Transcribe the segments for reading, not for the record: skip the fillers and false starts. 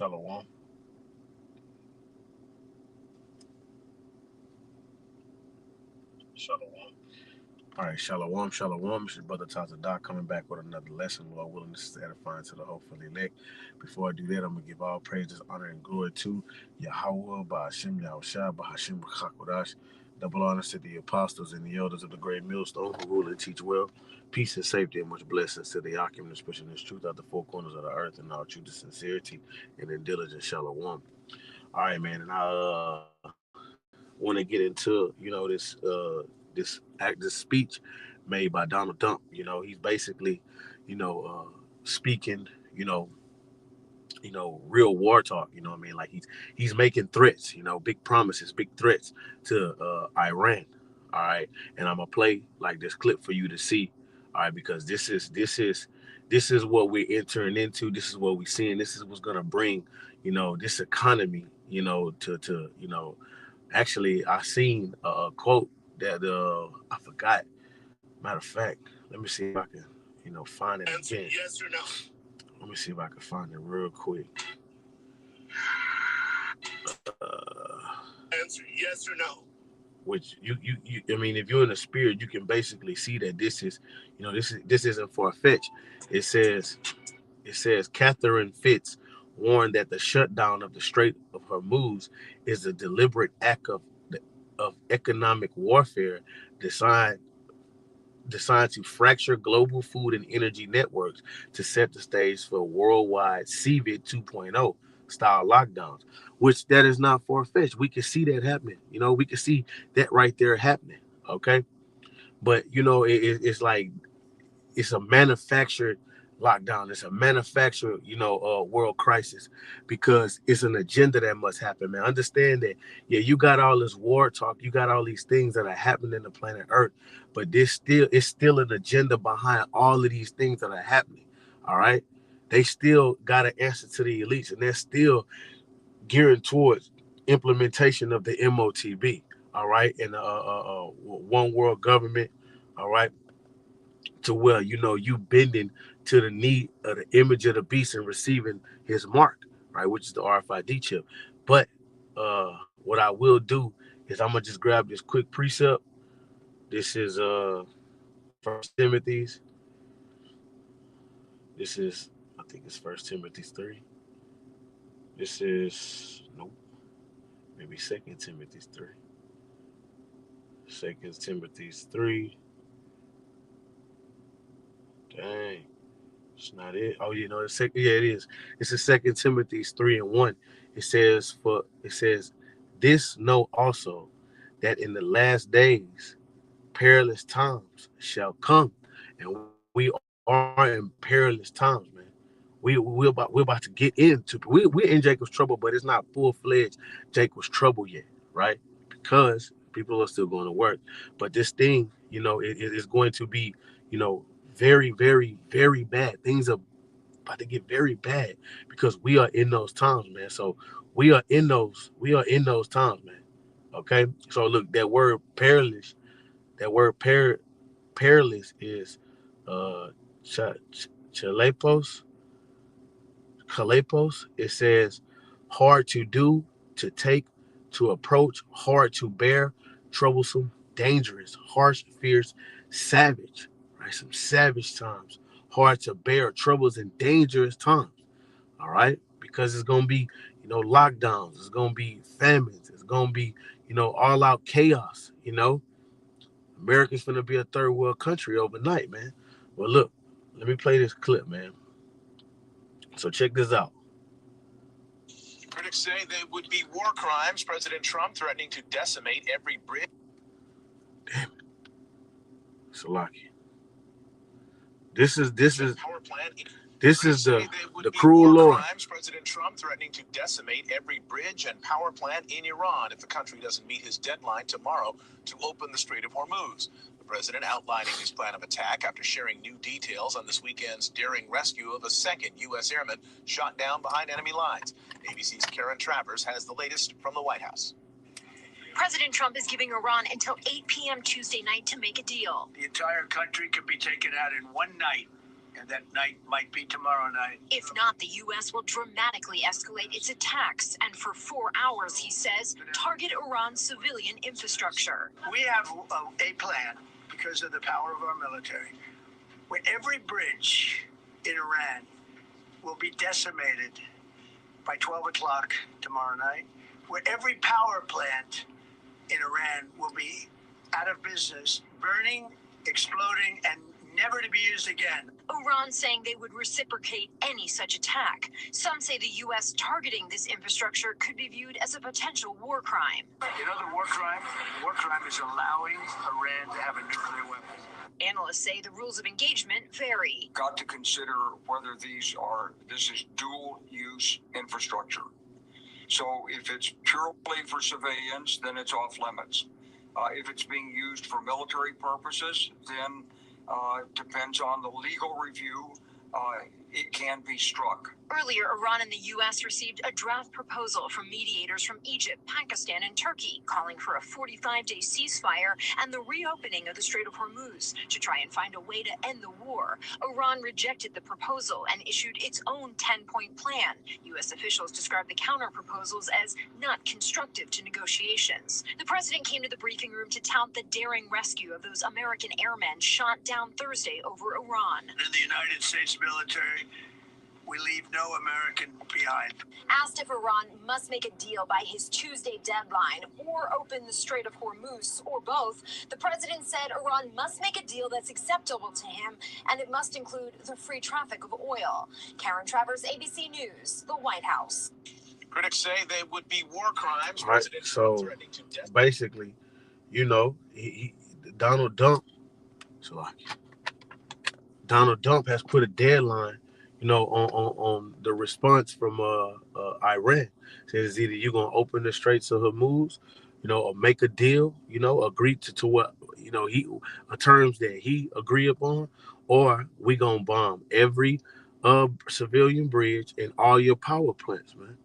Shalom. Shalom. All right, shalom, shalom. It's your brother Taza Doc coming back with another lesson. Lord willing, this is edifying to the hopefully elect. Before I do that, I'm gonna give all praises, honor, and glory to Yahweh, Ba'ashem Yahushua, Ba'ashem B'chakodash. Double honors to the apostles and the elders of the great millstone who rule and teach well. Peace and safety and much blessings to the Akim, especially this truth out the four corners of the earth and all truth and sincerity and in diligence shalom. All right, man, and I want to get into this speech made by Donald Dump. He's basically, speaking, you know, real war talk. You know what I mean? Like he's making threats. Big promises, big threats to Iran. All right, and I'm gonna play like this clip for you to see. All right, because this is what we're entering into. This is what we're seeing. This is what's gonna bring, this economy, to. Actually, I seen a quote that I forgot. Matter of fact, let me see if I can, find it Answer again. yes or no. Let me see if I can find it real quick. Answer yes or no. Which I mean, if you're in the spirit, you can basically see that this isn't far fetched. It says Catherine Fitz warned that the shutdown of the Strait of Hormuz is a deliberate act of economic warfare designed to fracture global food and energy networks to set the stage for worldwide COVID 2.0 style lockdowns, which that is not far-fetched. We can see that happening. We can see that right there happening. Okay. But, it's like it's a manufactured lockdown. It's a manufactured, world crisis because it's an agenda that must happen, man. Understand that, yeah, you got all this war talk, you got all these things that are happening in the planet Earth, but it's still an agenda behind all of these things that are happening. All right. They still got an answer to the elites, and they're still gearing towards implementation of the MOTB. All right. And one world government. All right, to where you bending to the need of the image of the beast and receiving his mark, right, which is the RFID chip. But what I will do is I'm gonna just grab this quick precept. This is First Timothy's. This is, I think it's First Timothy's 3. This is, nope, maybe Second Timothy's 3. Second Timothy's 3. Dang. It's not it. Oh, yeah, it is. It's a Second Timothy's 3:1. It says, this know also that in the last days perilous times shall come, and we are in perilous times, man. We're about to get into we're in Jacob's trouble, but it's not full-fledged Jacob's trouble yet, right? Because people are still going to work, but this thing, it is going to be, very, very, very bad. Things are about to get very bad because we are in those times, man. So we are in those times, man. Okay. So look, that word perilous is ch- chalepos, kalepos. It says hard to do, to take, to approach, hard to bear, troublesome, dangerous, harsh, fierce, savage. Right, some savage times, hard to bear, troubles and dangerous times. All right, because it's gonna be, lockdowns. It's gonna be famines. It's gonna be, all out chaos. America's gonna be a third world country overnight, man. Well, look, let me play this clip, man. So check this out. Critics say they would be war crimes. President Trump threatening to decimate every bridge. Damn it, Salaki. This is Power plant. this is the cruel War Lord. crimes. President Trump threatening to decimate every bridge and power plant in Iran if the country doesn't meet his deadline tomorrow to open the Strait of Hormuz. The president outlining his plan of attack after sharing new details on this weekend's daring rescue of a second U.S. airman shot down behind enemy lines. ABC's Karen Travers has the latest from the White House. President Trump is giving Iran until 8 p.m. Tuesday night to make a deal. The entire country could be taken out in one night And that night might be tomorrow night. If not, the U.S. will dramatically escalate its attacks and for 4 hours, he says, target Iran's civilian infrastructure. We have a plan because of the power of our military, where every bridge in Iran will be decimated by 12 o'clock tomorrow night, where every power plant in Iran will be out of business, burning, exploding, and never to be used again. Iran saying they would reciprocate any such attack. Some say the U.S. targeting this infrastructure could be viewed as a potential war crime. You know the war crime? The war crime is allowing Iran to have a nuclear weapon. Analysts say the rules of engagement vary. Got to consider whether this is dual use infrastructure. So if it's purely for civilians, then it's off limits. If it's being used for military purposes, then depends on the legal review, it can be struck. Earlier, Iran and the U.S. received a draft proposal from mediators from Egypt, Pakistan, and Turkey, calling for a 45-day ceasefire and the reopening of the Strait of Hormuz to try and find a way to end the war. Iran rejected the proposal and issued its own 10-point plan. U.S. officials described the counter-proposals as not constructive to negotiations. The president came to the briefing room to tout the daring rescue of those American airmen shot down Thursday over Iran. In the United States military, we leave no American behind. Asked if Iran must make a deal by his Tuesday deadline or open the Strait of Hormuz, or both, the president said Iran must make a deal that's acceptable to him, and it must include the free traffic of oil. Karen Travers, ABC News, the White House. Critics say they would be war crimes. Right. So basically, you know, Donald Dump has put a deadline, you know, on the response from Iran. Says either you're gonna open the Straits of Hormuz, you know, or make a deal, you know, agree to what, you know, terms that he agree upon, or we gonna bomb every civilian bridge and all your power plants, man.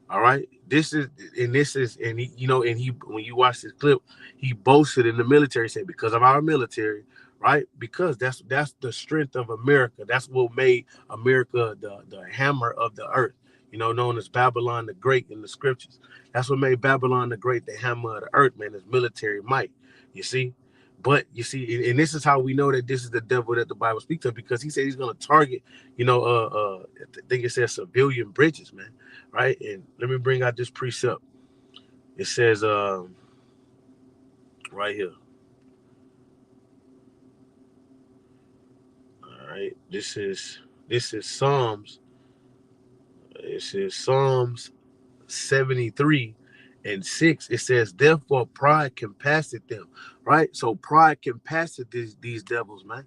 All right. And he, you know, and he, when you watch this clip, he boasted in the military, said, because of our military, right? Because that's the strength of America. That's what made America the hammer of the earth, you know, known as Babylon the Great in the scriptures. That's what made Babylon the Great the hammer of the earth, man, is military might. You see? But you see, and this is how we know that this is the devil that the Bible speaks of, because he said he's going to target, you know, I think it says civilian bridges, man, right? And let me bring out this precept. It says right here. All right, this is Psalms. It is Psalms 73:6. It says, therefore pride compasseth them. Right? So pride compasseth these devils, man.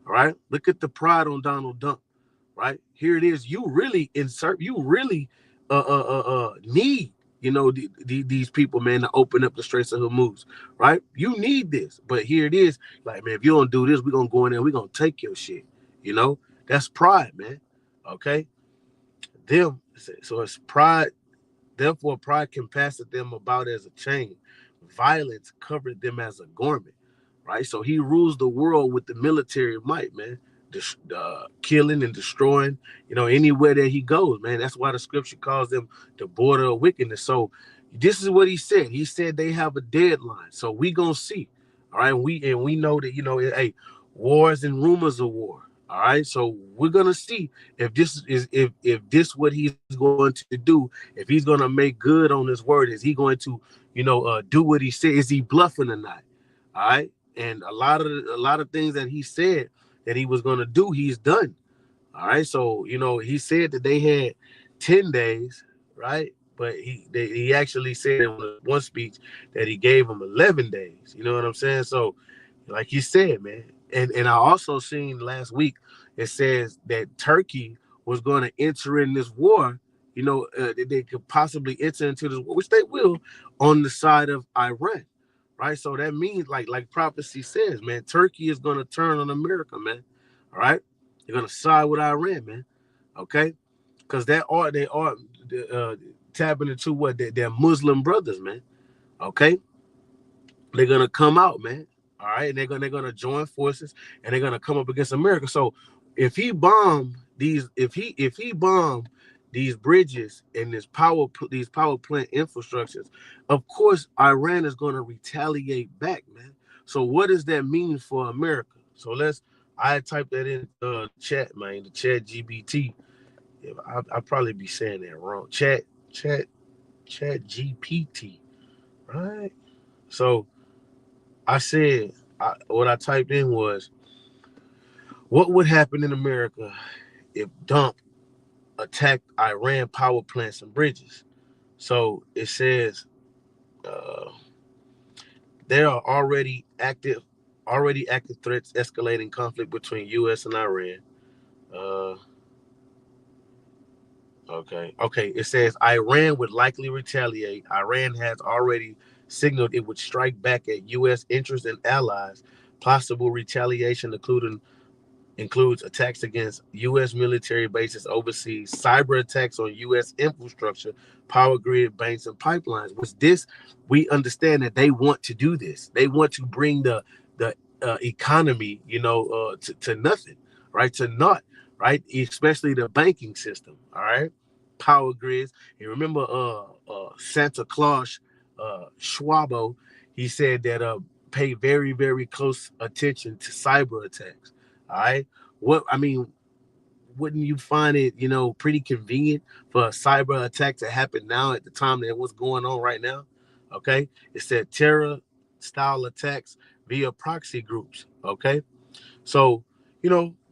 All right. Look at the pride on Donald Dump. Right? Here it is. You really need, you know, these people, man, to open up the Straits of Hormuz. Right? You need this. But here it is. Like, man, if you don't do this, we're gonna go in there, we're gonna take your shit. You know, that's pride, man. Okay. So it's pride. Therefore, pride compasseth them about as a chain. Violence covered them as a garment. Right? So he rules the world with the military might, man. Killing and destroying, you know, anywhere that he goes, man. That's why the scripture calls them the border of wickedness. So this is what he said. He said they have a deadline. So we gonna see. All right. We know that, you know, hey, wars and rumors of war. All right, so we're gonna see if this is if this what he's going to do. If he's gonna make good on his word, is he going to, you know, do what he said? Is he bluffing or not? All right, and a lot of things that he said that he was gonna do, he's done. All right, so you know he said that they had 10 days, right? But he actually said in one speech that he gave them 11 days. You know what I'm saying? So, like you said, man. And I also seen last week, it says that Turkey was going to enter in this war, you know, they could possibly enter into this war, which they will, on the side of Iran, right? So that means, like prophecy says, man, Turkey is going to turn on America, man. All right, they're going to side with Iran, man. Okay, because they are tapping into what their Muslim brothers, man. Okay, they're going to come out, man. All right, and they're gonna join forces, and they're gonna come up against America. So if he bomb these, if he bomb these bridges and these power plant infrastructures, of course Iran is going to retaliate back, man. So what does that mean for America? So I typed that in chat, man, the chat GBT. I'll probably be saying that wrong. Chat GPT, right? So I said, what I typed in was, what would happen in America if Dump attacked Iran power plants and bridges? So it says uh, there are already active threats, escalating conflict between U.S. and Iran. Uh, okay. It says Iran would likely retaliate. Iran has already signaled it would strike back at U.S. interests and allies. Possible retaliation, includes attacks against U.S. military bases overseas, cyber attacks on U.S. infrastructure, power grid, banks, and pipelines. Which this, we understand that they want to do this. They want to bring the economy, to nothing, right? To naught, right? Especially the banking system. All right, power grids. And remember, Santa Claus, Schwabo, he said that pay very, very close attention to cyber attacks. All right. What I mean, wouldn't you find it, pretty convenient for a cyber attack to happen now at the time that what's going on right now? Okay. It said terror style attacks via proxy groups. Okay. So,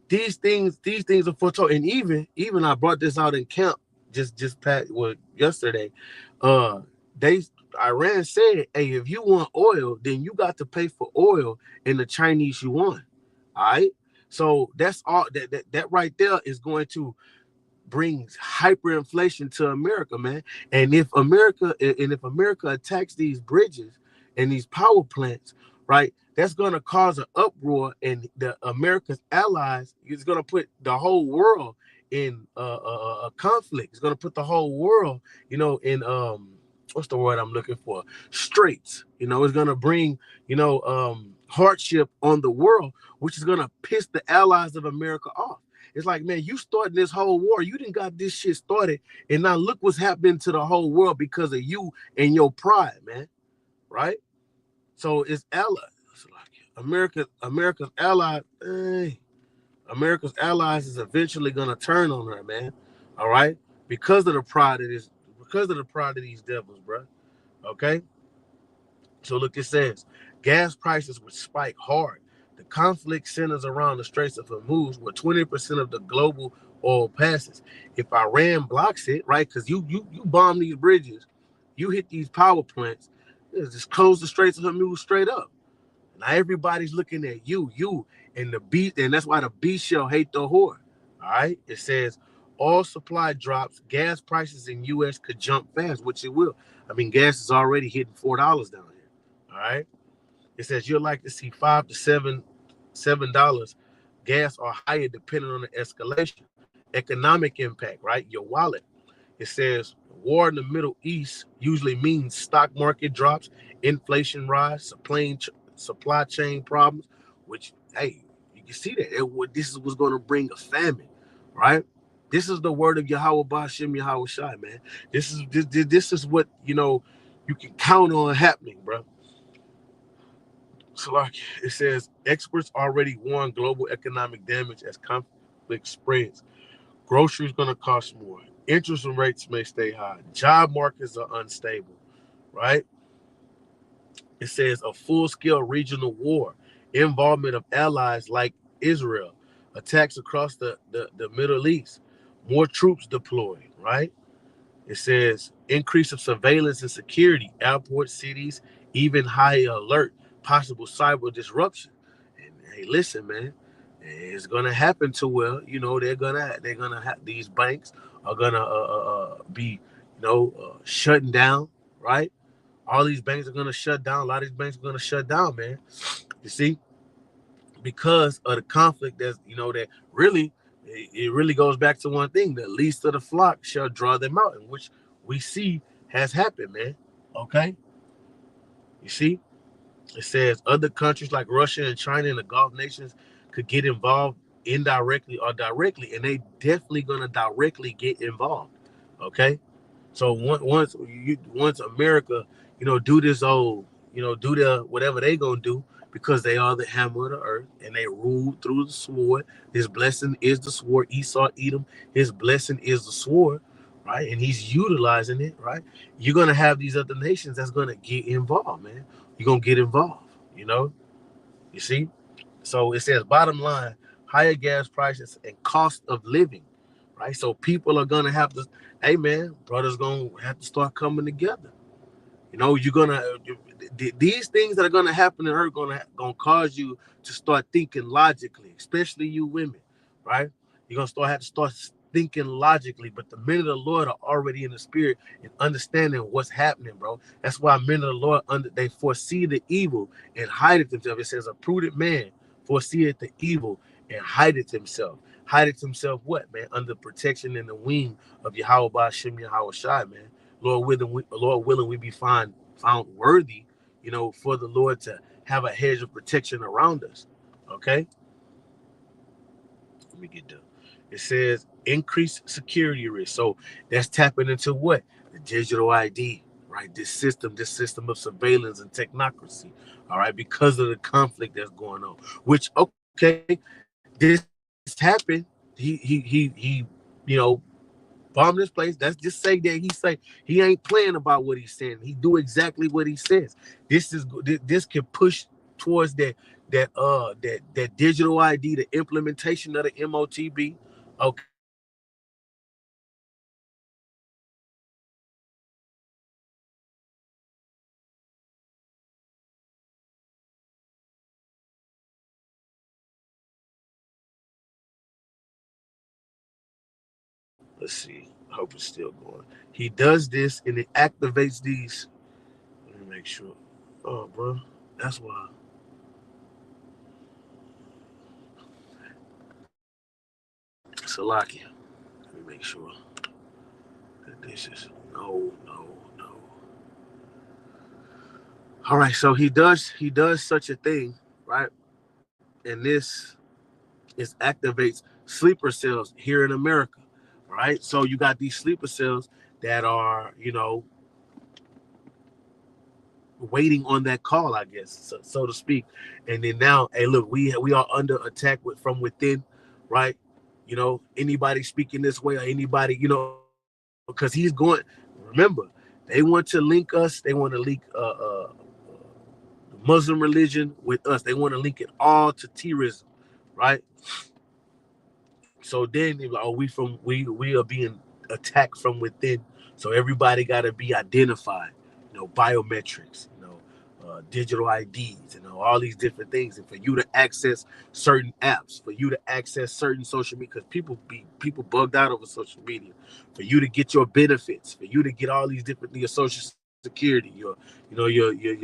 these things are foretold. And even I brought this out in camp yesterday. Uh they Iran said, hey, if you want oil, then you got to pay for oil in the Chinese yuan. All right. So that's all that right there is going to brings hyperinflation to America, man. And if America attacks these bridges and these power plants, right, that's going to cause an uproar, and the America's allies is going to put the whole world in a conflict. It's going to put the whole world, in what's the word I'm looking for? Straits. It's going to bring, hardship on the world, which is going to piss the allies of America off. It's like, man, you started this whole war. You didn't got this shit started, and now look what's happening to the whole world because of you and your pride, man. Right? So it's allies. It's like America's allies. America's allies is eventually gonna turn on her, man. All right, because of the pride of these devils, bro. Okay. So look, it says gas prices would spike hard. The conflict centers around the Straits of Hormuz, where 20% of the global oil passes. If Iran blocks it, right, because you bomb these bridges, you hit these power plants, just close the Straits of Hormuz straight up. Now everybody's looking at you, and the beast, and that's why the beast shall hate the whore. All right. It says oil supply drops, gas prices in U.S. could jump fast, which it will. I mean, gas is already hitting $4 down here. All right. It says you'll like to see $5 to $7 gas or higher depending on the escalation. Economic impact, right? Your wallet. It says war in the Middle East usually means stock market drops, inflation rise, supply chain problems, which, hey, you can see that. This is what's going to bring a famine, right? This is the word of Yahweh Bashim Yahweh Shai, man. This is what, you can count on happening, bro. So like it says, experts already warn global economic damage as conflict spreads. Groceries gonna cost more. Interest rates may stay high. Job markets are unstable, right? It says a full-scale regional war, involvement of allies like Israel, attacks across the Middle East, more troops deployed, right? It says increase of surveillance and security, airports, cities, even higher alert, possible cyber disruption. And hey, listen, man, it's gonna happen to where they're gonna have these banks are gonna be shutting down, right? All these banks are gonna shut down. A lot of these banks are gonna shut down, man. You see, because of the conflict that really it really goes back to one thing: the least of the flock shall draw them out, in which we see has happened, man. Okay, you see, it says other countries like Russia and China and the Gulf nations could get involved indirectly or directly, and they definitely gonna directly get involved. Okay, so once America, do this old, do the whatever they gonna do, because they are the hammer of the earth and they rule through the sword. His blessing is the sword. Esau, Edom, his blessing is the sword, right? And he's utilizing it, right? You're gonna have these other nations that's gonna get involved, man. You're gonna get involved, you know. You see? So it says, bottom line, higher gas prices and cost of living, right? So people are gonna have to, hey man, brothers gonna have to start coming together. You're gonna these things that are gonna happen in earth gonna cause you to start thinking logically, especially you women, right? You're gonna have to start thinking logically. But the men of the Lord are already in the spirit and understanding what's happening, bro. That's why men of the Lord they foresee the evil and hide it themselves. It says a prudent man foreseeth the evil and hide it himself what, man? Under protection and the wing of Yahweh Ba'ashem Yahweh Shai, man. Lord willing, we be found worthy, for the Lord to have a hedge of protection around us. Okay, let me get done. It says increased security risk. So that's tapping into what? The digital ID, right? This system of surveillance and technocracy. All right, because of the conflict that's going on. Which, okay, this happened. He bomb this place. Let's just say that he ain't playing about what he's saying. He do exactly what he says. This can push towards that digital ID, the implementation of the MOTB. Okay, so let's see. I hope it's still going. He does this and it activates these. Let me make sure. Oh, bro, that's why. Salakia. Let me make sure that this is no. All right, so he does such a thing, right? And this is activates sleeper cells here in America, right? So you got these sleeper cells that are, waiting on that call, I guess, so to speak. And then now, hey, look, we are under attack from within, right? Anybody speaking this way or anybody, because he's going. Remember, they want to link us. They want to link the Muslim religion with us. They want to link it all to terrorism, right? So then they like, oh, we are being attacked from within. So everybody got to be identified, biometrics, digital IDs, all these different things, and for you to access certain apps, for you to access certain social media, because people bugged out over social media, for you to get your benefits, for you to get all these different your social security, your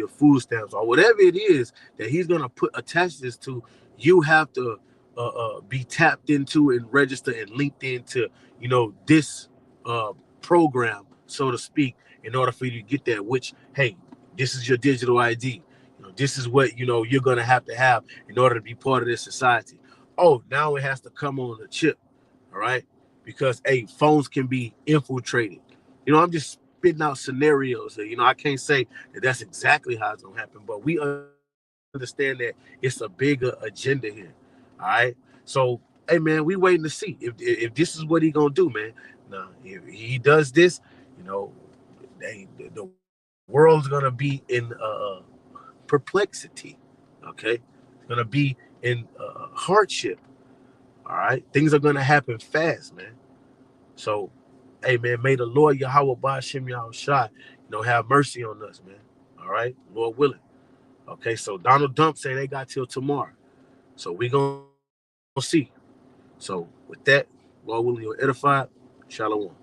food stamps or whatever it is that he's gonna put attach this to, you have to be tapped into and register and linked into this uh, program, so to speak, in order for you to get that. Which, hey, this is your digital ID. This is what you're gonna have to have in order to be part of this society. Oh, now it has to come on a chip, all right? Because hey, phones can be infiltrated. I'm just spitting out scenarios. I can't say that that's exactly how it's gonna happen, but we understand that it's a bigger agenda here. All right. So, hey man, we waiting to see if this is what he gonna do, man. Now, if he does this, you know, the world's gonna be in perplexity. Okay, it's gonna be in hardship. All right, things are gonna happen fast, man. So, hey man, may the Lord Yahweh Ba'ashem Yahweh Shai, have mercy on us, man. All right, Lord willing. Okay, so Donald Dump say they got till tomorrow. So we gonna see. So with that, Lord willing, you're edified. Shalom.